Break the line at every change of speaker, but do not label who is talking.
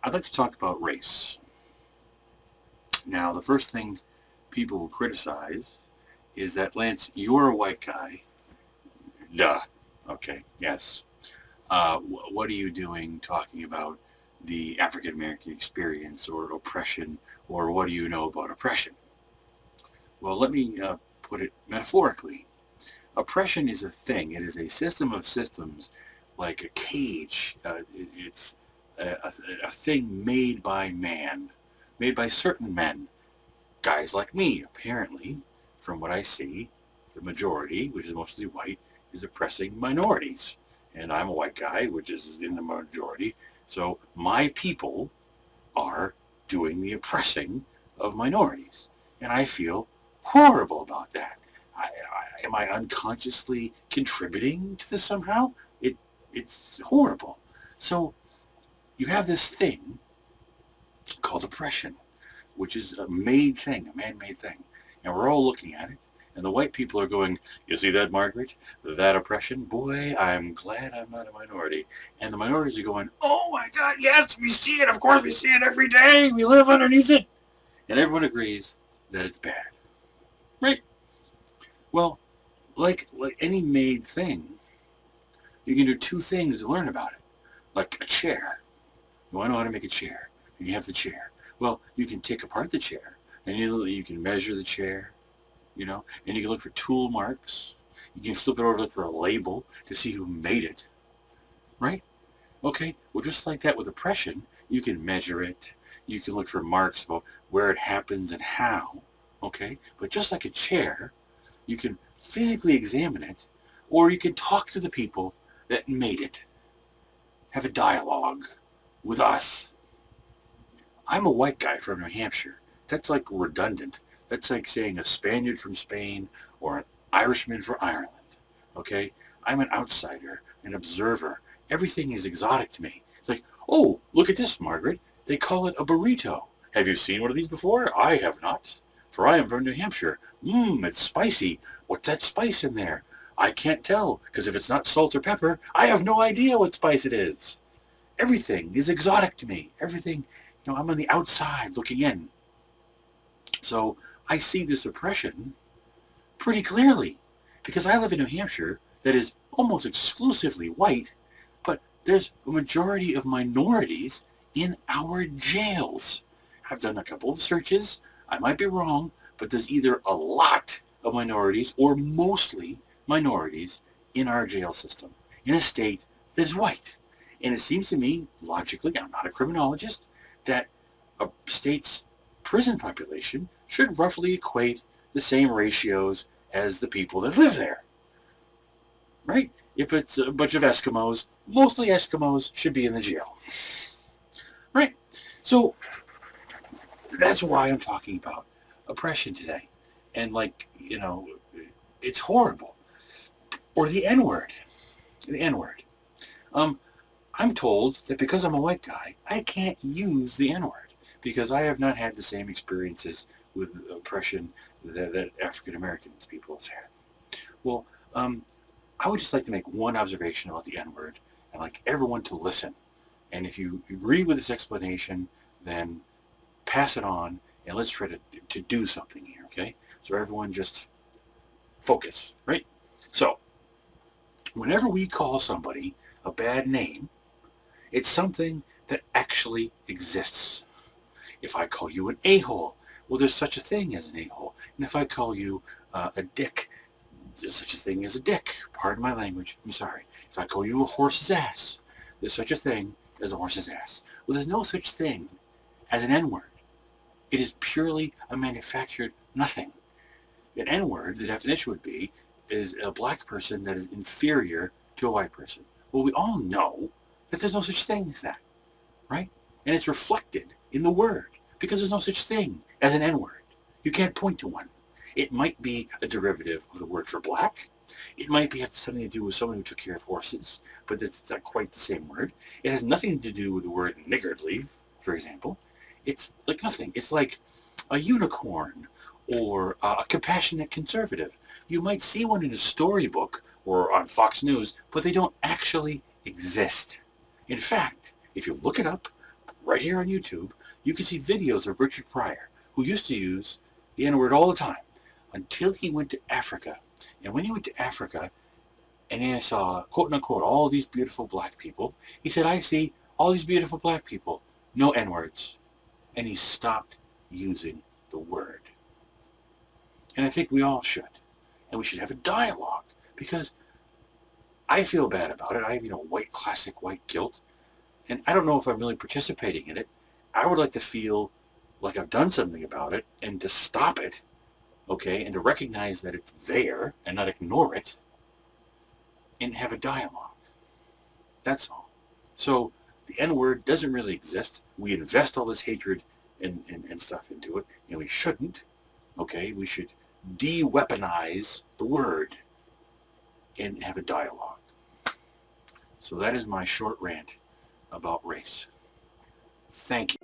I'd like to talk about race. Now, the first thing people will criticize is that, Lance, you're a white guy. Duh. Okay, yes. What are you doing talking about the African American experience or oppression, or what do you know about oppression? Well, let me put it metaphorically. Oppression is a thing. It is a system of systems, like a cage. It's a thing made by man, made by certain men, guys like me. Apparently, from what I see, the majority, which is mostly white, is oppressing minorities, and I'm a white guy, which is in the majority. So my people are doing the oppressing of minorities, and I feel horrible about that. Am I unconsciously contributing to this somehow? It's horrible. So you have this thing called oppression, which is a made thing, a man-made thing, and we're all looking at it. And the white people are going, you see that, Margaret? That oppression? Boy, I'm glad I'm not a minority. And the minorities are going, oh my God, yes, we see it. Of course, we see it every day. We live underneath it. And everyone agrees that it's bad. Right? Well, like any made thing, you can do two things to learn about it. Like a chair. You want to know how to make a chair, and you have the chair. Well, you can take apart the chair, and you can measure the chair, and you can look for tool marks. You can flip it over, look for a label to see who made it, right? Okay, well, just like that with oppression, you can measure it. You can look for marks about where it happens and how, okay? But just like a chair, you can physically examine it, or you can talk to the people that made it. Have a dialogue with us. I'm a white guy from New Hampshire. That's like redundant. That's like saying a Spaniard from Spain or an Irishman from Ireland. Okay? I'm an outsider, an observer. Everything is exotic to me. It's like, oh, look at this, Margaret. They call it a burrito. Have you seen one of these before? I have not. For I am from New Hampshire. It's spicy. What's that spice in there? I can't tell, because if it's not salt or pepper, I have no idea what spice it is. Everything is exotic to me. Everything, I'm on the outside looking in. So I see this oppression pretty clearly because I live in New Hampshire that is almost exclusively white, but there's a majority of minorities in our jails. I've done a couple of searches. I might be wrong, but there's either a lot of minorities or mostly minorities in our jail system in a state that is white. And it seems to me, logically, I'm not a criminologist, that a state's prison population should roughly equate the same ratios as the people that live there. Right? If it's a bunch of Eskimos, mostly Eskimos should be in the jail. Right? So that's why I'm talking about oppression today. And it's horrible. Or the N-word. The N-word. I'm told that because I'm a white guy, I can't use the N-word because I have not had the same experiences with oppression that African Americans people have had. Well, I would just like to make one observation about the N-word and like everyone to listen. And if you agree with this explanation, then pass it on and let's try to do something here, okay? So everyone just focus, right? So, whenever we call somebody a bad name, it's something that actually exists. If I call you an a-hole, well, there's such a thing as an a-hole. And if I call you a dick, there's such a thing as a dick. Pardon my language. I'm sorry. If I call you a horse's ass, there's such a thing as a horse's ass. Well, there's no such thing as an N-word. It is purely a manufactured nothing. An N-word, the definition would be, is a black person that is inferior to a white person. Well, we all know that there's no such thing as that, right? And it's reflected in the word because there's no such thing as an N-word. You can't point to one. It might be a derivative of the word for black. It might have something to do with someone who took care of horses, but that's not quite the same word. It has nothing to do with the word niggardly, for example. It's like nothing. It's like a unicorn or a compassionate conservative. You might see one in a storybook or on Fox News, but they don't actually exist. In fact, if you look it up, right here on YouTube, you can see videos of Richard Pryor, who used to use the N-word all the time until he went to Africa. And when he went to Africa and he saw, quote unquote, all these beautiful black people, he said, I see all these beautiful black people, no N-words. And he stopped using the word. And I think we all should. And we should have a dialogue, because I feel bad about it. I have, white, classic white guilt. And I don't know if I'm really participating in it. I would like to feel like I've done something about it and to stop it, okay, and to recognize that it's there and not ignore it and have a dialogue. That's all. So the N-word doesn't really exist. We invest all this hatred and stuff into it, and we shouldn't, okay? We should de-weaponize the word and have a dialogue. So that is my short rant about race. Thank you.